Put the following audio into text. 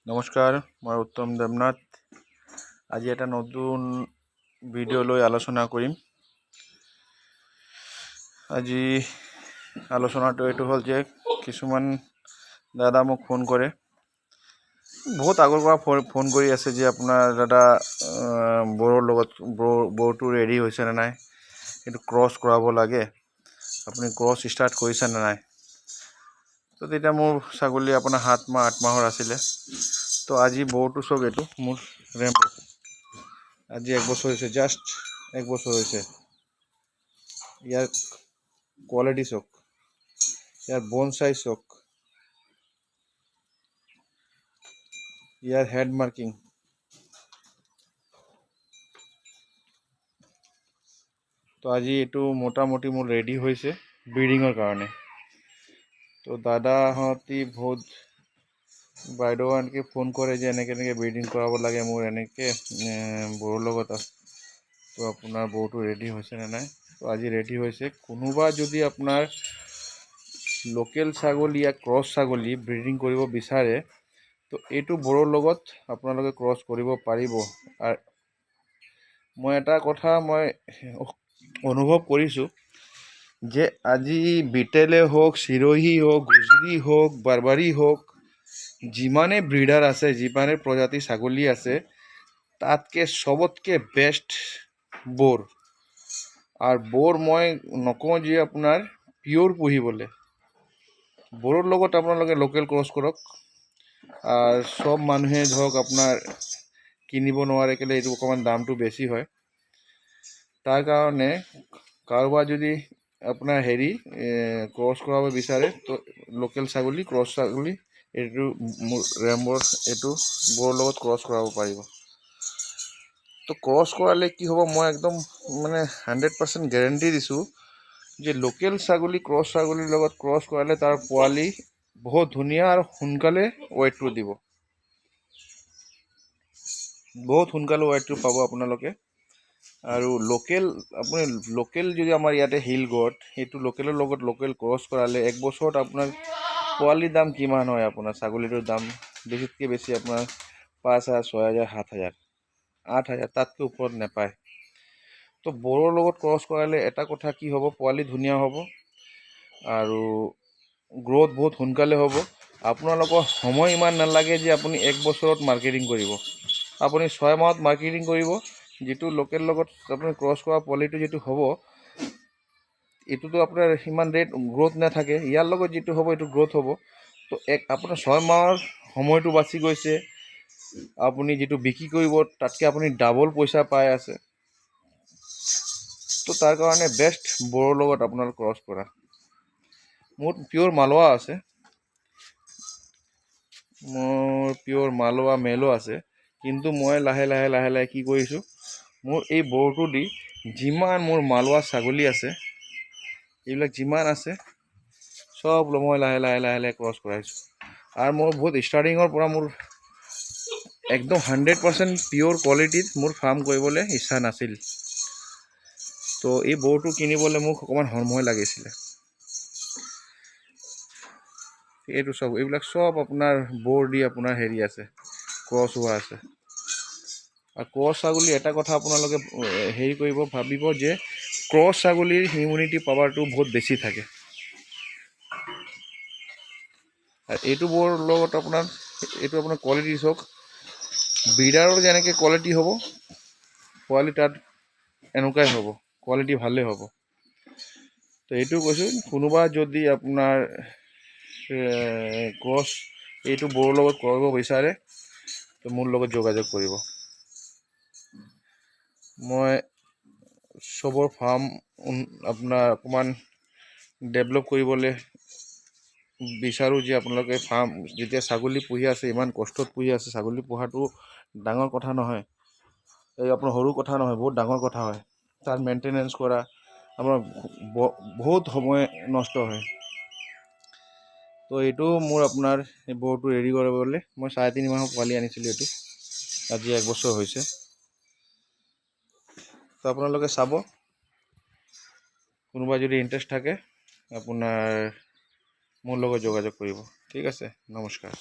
নমস্কাৰ, মই উত্তম দেৱনাথ। আজি এটা নতুন ভিডিঅ' লৈ আলোচনা কৰিম। আজি আলোচনাটো এইটো হ'ল যে কিছুমান দাদা মোক ফোন কৰে, বহুত আগৰ পৰা ফোন কৰি আছে যে আপোনাৰ দাদা বড়োৰ লগত বড়োটো ৰেডি হৈছে নে নাই, সেইটো ক্ৰছ কৰাব লাগে, আপুনি ক্ৰছ ষ্টাৰ্ট কৰিছে নে নাই। তো তেতিয়া মোৰ ছাগলী আপোনাৰ 7 মাহ 8 মাহৰ আছিলে। তো আজি বড়োটো চব এইটো মোৰ ৰেম্বো আজি 1 বছৰ হৈছে, জাষ্ট 1 বছৰ হৈছে। ইয়াৰ কোৱালিটি চাওক, ইয়াৰ বোন চাইজ চাওক, ইয়াৰ হেড মাৰ্কিং। তো আজি এইটো মোটামুটি মোৰ ৰেডি হৈছে ব্ৰিডিঙৰ কাৰণে। তো দাদাহঁতি বহুত বাইদেউ এনেকৈ ফোন কৰে যে এনেকৈ ব্ৰিডিং কৰাব লাগে মোৰ এনেকৈ বড়োৰ লগত। তো আপোনাৰ বড়োটো ৰেডি হৈছে নে নাই। তো আজি ৰেডি হৈছে। কোনোবা যদি আপোনাৰ লোকেল ছাগলী या ক্ৰছ ছাগলী ব্ৰিডিং কৰিব বিচাৰে, তো এইটো বড়োৰ লগত আপোনালোকে ক্ৰছ কৰিব পাৰিব। আৰু মই এটা কথা অনুভৱ কৰিছোঁ যে আজি বিটেলে হওক, চিৰহী হওক, গুজৰি হওক, বাৰবাৰী হওক, যিমানে ব্ৰিডাৰ আছে, যিমানে প্ৰজাতি ছাগলী আছে, তাতকৈ চবতকৈ বেষ্ট বোৰ। আৰু বোৰ মই নকওঁ যে আপোনাৰ পিয়'ৰ পুহিবলৈ, বোৰৰ লগত আপোনালোকে লোকেল ক্ৰছ কৰক। আৰু চব মানুহে ধৰক আপোনাৰ কিনিব নোৱাৰে কেলৈ, এইটো অকণমান দামটো বেছি হয়। তাৰ কাৰণে কাৰোবাৰ যদি আপোনাৰ ক্ৰছ কৰাব বিচাৰে, তো লোকেল ছাগলী, ক্ৰছ ছাগলী এইটো ৰেম্বৰ এইটো বড়োৰ লগত ক্ৰছ কৰাব পাৰিব। তো ক্ৰছ কৰালে কি হ'ব, মই একদম 100% গেৰেণ্টি দিছোঁ যে লোকেল ছাগলী ক্ৰছ ছাগলীৰ লগত ক্ৰছ কৰালে তাৰ পোৱালি বহুত ধুনীয়া আৰু সোনকালে ৱেটটো দিব, বহুত সোনকালে ৱেটটো পাব আপোনালোকে। আৰু আপুনি লোকেল যদি আমাৰ ইয়াতে হিল গড, সেইটো লোকেলৰ লগত লোকেল ক্ৰছ কৰালে 1 বছৰত আপোনাৰ পোৱালিৰ দাম কিমান হয়, আপোনাৰ ছাগলীটোৰ দাম বেছিতকৈ বেছি আপোনাৰ 5,000, 6,000, 7,000, 8,000, তাতকৈ ওপৰত নাপায়। তো বড়োৰ লগত ক্ৰছ কৰালে এটা কথা কি হ'ব, পোৱালি ধুনীয়া হ'ব আৰু গ্ৰ'থ বহুত সোনকালে হ'ব। আপোনালোকৰ সময় ইমান নালাগে যে আপুনি 1 বছৰত মাৰ্কেটিং কৰিব, আপুনি 6 মাহত মাৰ্কেটিং কৰিব। যিটো লোকেল লগত আপুনি ক্ৰছ কৰা পোৱালিটো যিটো হ'ব, এইটোতো আপোনাৰ সিমান গ্ৰ'থ নাথাকে। ইয়াৰ লগত যিটো হ'ব এইটো গ্ৰ'থ হ'ব। তো আপোনাৰ 6 মাহৰ সময়টো বাচি গৈছে, আপুনি যিটো বিক্ৰী কৰিব তাতকৈ আপুনি ডাবল পইচা পাই আছে। তো তাৰ কাৰণে বেষ্ট বড়োৰ লগত আপোনাৰ ক্ৰছ কৰা। মোৰ পিয়'ৰ মালোৱা আছে, মোৰ পিয়'ৰ মালোৱা মেলো আছে। কিন্তু মই লাহে লাহে কি কৰিছোঁ, মোৰ এই বড়োটো দি যিমান মোৰ মালোৱা ছাগলী আছে, এইবিলাক যিমান আছে চব মই লাহে লাহে ক্ৰছ কৰাইছোঁ। আৰু মোৰ বহুত ষ্টাৰ্টিঙৰ পৰা মোৰ একদম 100% পিয়'ৰ কোৱালিটিত মোৰ ফাৰ্ম কৰিবলৈ ইচ্ছা নাছিল। তো এই বড়োটো কিনিবলৈ মোক অকণমান সময় লাগিছিলে। এইটো চব, এইবিলাক চব আপোনাৰ বোৰ দি আপোনাৰ আছে, ক্ৰছ হোৱা আছে। আৰু ক্ৰছ ছাগলী এটা কথা আপোনালোকে ভাবিব যে ক্ৰছ ছাগলীৰ ইমিউনিটি পাৱাৰটো বহুত বেছি থাকে। আৰু এইটো বৰ লগত আপোনাৰ কোৱালিটি চাওক, ব্ৰিডাৰৰ যেনেকৈ কোৱালিটি হ'ব, পোৱালি তাত এনেকুৱাই হ'ব, কোৱালিটি ভালেই হ'ব। তো এইটো কৈছোঁ, কোনোবা যদি আপোনাৰ ক্ৰছ এইটো বড়োৰ লগত কৰিব বিচাৰে, তো মোৰ লগত যোগাযোগ কৰিব। মই চবৰ ফাৰ্ম আপোনাৰ অকণমান ডেভেলপ কৰিবলৈ বিচাৰোঁ যে আপোনালোকে ফাৰ্ম যেতিয়া ছাগলী পুহি আছে, ইমান কষ্টত পুহি আছে, ছাগলী পোহাটো ডাঙৰ কথা নহয়, এই আপোনাৰ সৰু কথা নহয়, বহুত ডাঙৰ কথা হয়। তাৰ মেইনটেনেঞ্চ কৰা আপোনাৰ বহুত সময় নষ্ট হয়। তো এইটো মোৰ আপোনাৰ এই বড়োটো ৰেডি কৰিবলৈ মই 3.5 মাহৰ পোৱালি আনিছিলোঁ, এইটো আজি 1 বছৰ হৈছে। তো আপোনালোকে চাব, কোনোবা যদি ইণ্টাৰেষ্ট থাকে আপোনাৰ মোৰ লগত যোগাযোগ কৰিব। ঠিক আছে, নমস্কাৰ।